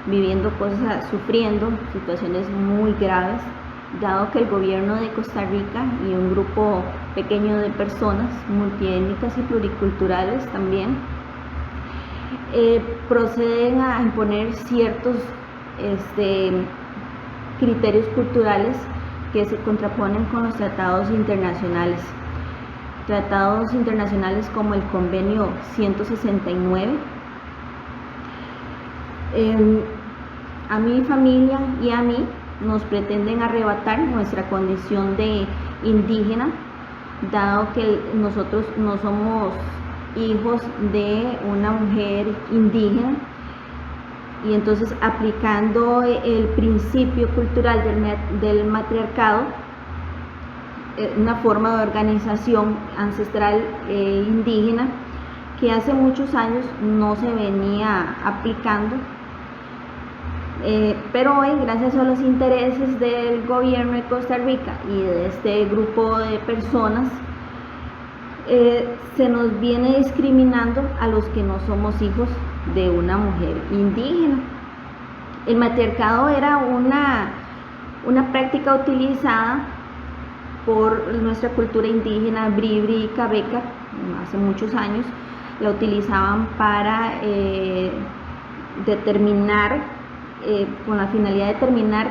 viviendo cosas, sufriendo situaciones muy graves, dado que el gobierno de Costa Rica y un grupo pequeño de personas multiétnicas y pluriculturales también proceden a imponer ciertos criterios culturales que se contraponen con los tratados internacionales. Tratados internacionales como el Convenio 169. A mi familia y a mí nos pretenden arrebatar nuestra condición de indígena, dado que nosotros no somos hijos de una mujer indígena, y entonces aplicando el principio cultural del matriarcado, una forma de organización ancestral indígena que hace muchos años no se venía aplicando, Pero hoy, gracias a los intereses del gobierno de Costa Rica y de este grupo de personas, se nos viene discriminando a los que no somos hijos de una mujer indígena. El matriarcado era una práctica utilizada por nuestra cultura indígena Bribri y Cabeca hace muchos años. La utilizaban para determinar, con la finalidad de determinar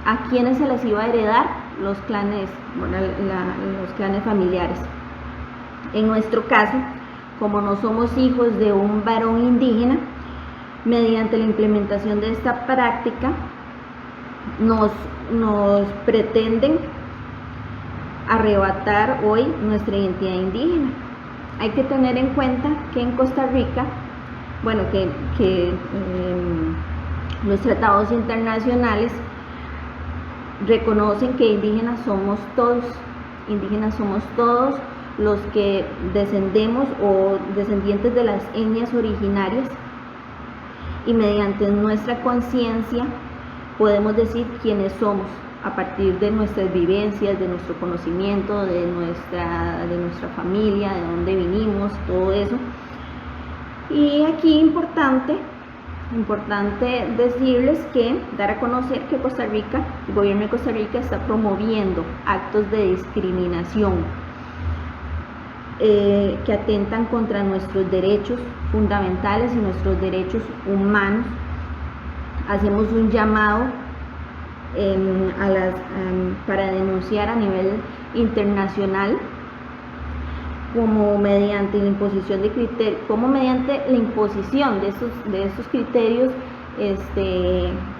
a quienes se les iba a heredar los clanes, los clanes familiares. En nuestro caso, como no somos hijos de un varón indígena, mediante la implementación de esta práctica nos pretenden arrebatar hoy nuestra identidad indígena. Hay que tener en cuenta que en Costa Rica, bueno, que los tratados internacionales reconocen que indígenas somos todos los que descendemos o descendientes de las etnias originarias, y mediante nuestra conciencia podemos decir quiénes somos a partir de nuestras vivencias, de nuestro conocimiento, de nuestra familia, de dónde vinimos, todo eso. Y aquí importante decirles que dar a conocer que Costa Rica, el gobierno de Costa Rica está promoviendo actos de discriminación que atentan contra nuestros derechos fundamentales y nuestros derechos humanos. Hacemos un llamado para denunciar a nivel internacional como mediante la imposición de criterios, de estos criterios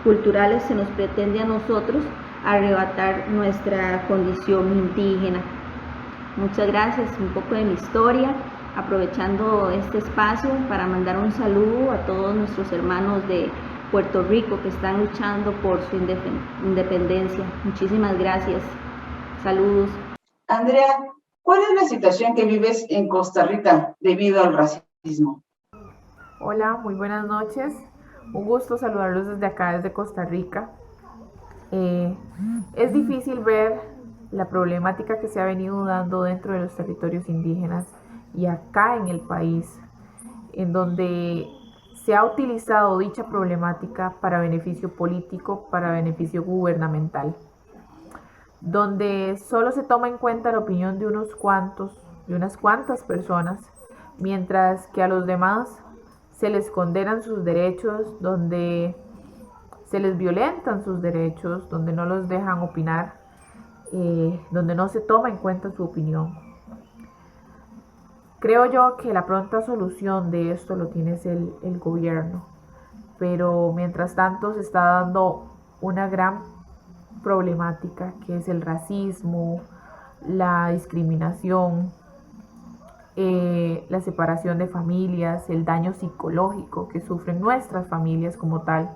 culturales se nos pretende a nosotros arrebatar nuestra condición indígena. Muchas gracias, un poco de mi historia, aprovechando este espacio para mandar un saludo a todos nuestros hermanos de Puerto Rico que están luchando por su independencia. Muchísimas gracias. Saludos. Andrea, ¿cuál es la situación que vives en Costa Rica debido al racismo? Hola, muy buenas noches. Un gusto saludarlos desde acá, desde Costa Rica. Es difícil ver la problemática que se ha venido dando dentro de los territorios indígenas y acá en el país, en donde se ha utilizado dicha problemática para beneficio político, para beneficio gubernamental, donde solo se toma en cuenta la opinión de unas cuantas personas, mientras que a los demás se les condenan sus derechos, donde se les violentan sus derechos, donde no los dejan opinar, donde no se toma en cuenta su opinión. Creo yo que la pronta solución de esto lo tiene el gobierno, pero mientras tanto se está dando una gran problemática que es el racismo, la discriminación, la separación de familias, el daño psicológico que sufren nuestras familias como tal.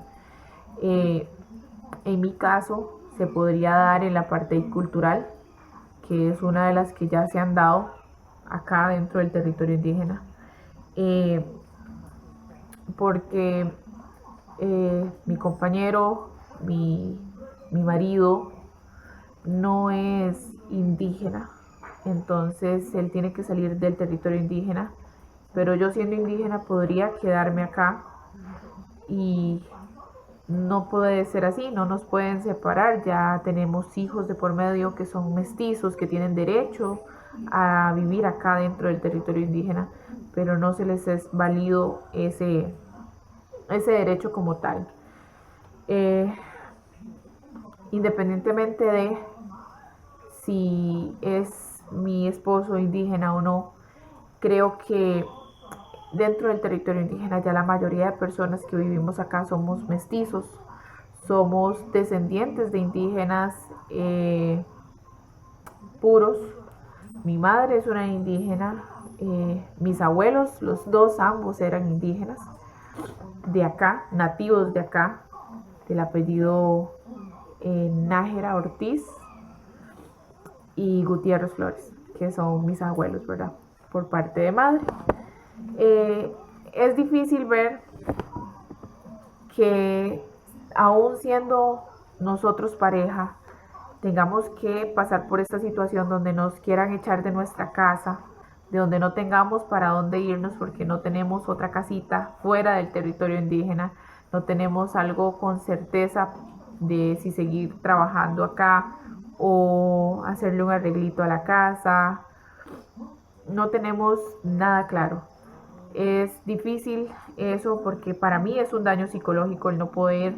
En mi caso se podría dar en la parte cultural, que es una de las que ya se han dado acá dentro del territorio indígena, porque mi compañero, mi marido no es indígena, entonces él tiene que salir del territorio indígena, pero yo siendo indígena podría quedarme acá y no puede ser así, no nos pueden separar. Ya tenemos hijos de por medio que son mestizos, que tienen derecho a vivir acá dentro del territorio indígena, pero no se les es válido ese derecho como tal. Independientemente de si es mi esposo indígena o no, creo que dentro del territorio indígena ya la mayoría de personas que vivimos acá somos mestizos, somos descendientes de indígenas puros. Mi madre es una indígena, mis abuelos, los dos, ambos eran indígenas de acá, nativos de acá, del apellido Nájera Ortiz y Gutiérrez Flores, que son mis abuelos, ¿verdad? Por parte de madre. Es difícil ver que aún siendo nosotros pareja, tengamos que pasar por esta situación donde nos quieran echar de nuestra casa, de donde no tengamos para dónde irnos porque no tenemos otra casita fuera del territorio indígena, no tenemos algo con certeza de si seguir trabajando acá o hacerle un arreglito a la casa. No tenemos nada claro. Es difícil eso porque para mí es un daño psicológico el no poder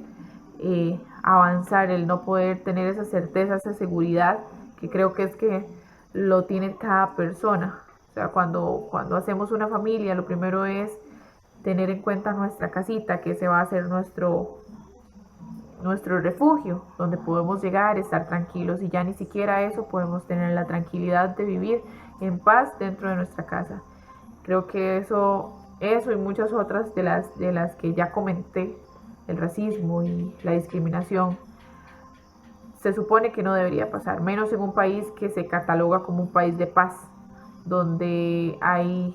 avanzar, el no poder tener esa certeza, esa seguridad, que creo que es que lo tiene cada persona. O sea, cuando hacemos una familia, lo primero es tener en cuenta nuestra casita, que ese va a ser nuestro refugio, donde podemos llegar, estar tranquilos, y ya ni siquiera eso podemos tener la tranquilidad de vivir en paz dentro de nuestra casa. Creo que eso y muchas otras de las que ya comenté, el racismo y la discriminación, se supone que no debería pasar, menos en un país que se cataloga como un país de paz, donde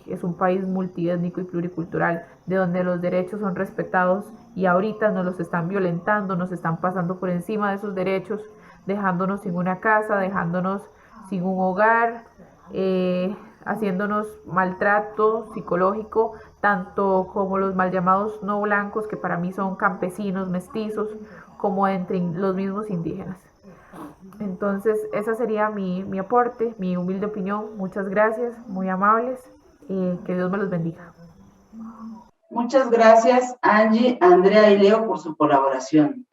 es un país multiétnico y pluricultural, de donde los derechos son respetados, y ahorita nos los están violentando, nos están pasando por encima de esos derechos, dejándonos sin una casa, dejándonos sin un hogar, haciéndonos maltrato psicológico, tanto como los mal llamados no blancos, que para mí son campesinos, mestizos, como entre los mismos indígenas. Entonces, esa sería mi aporte, mi humilde opinión. Muchas gracias, muy amables, que Dios me los bendiga. Muchas gracias, Angie, Andrea y Leo, por su colaboración.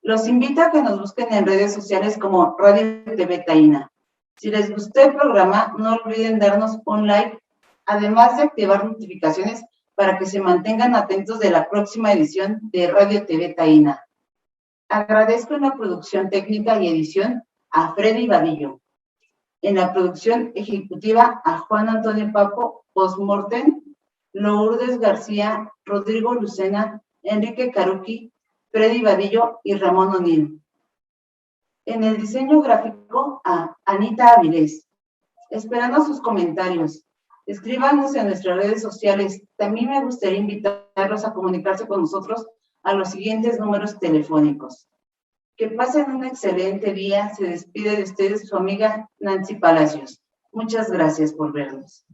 Los invito a que nos busquen en redes sociales como Radio TV Taína. Si les gustó el programa, no olviden darnos un like, además de activar notificaciones para que se mantengan atentos de la próxima edición de Radio TV Taína. Agradezco en la producción técnica y edición a Freddy Vadillo. En la producción ejecutiva a Juan Antonio Papo, postmortem, Lourdes García, Rodrigo Lucena, Enrique Caruqui, Freddy Vadillo y Ramón O'Neill. En el diseño gráfico a Anita Avilés. Esperando sus comentarios. Escríbanos en nuestras redes sociales. También me gustaría invitarlos a comunicarse con nosotros a los siguientes números telefónicos. Que pasen un excelente día. Se despide de ustedes su amiga Nancy Palacios. Muchas gracias por vernos.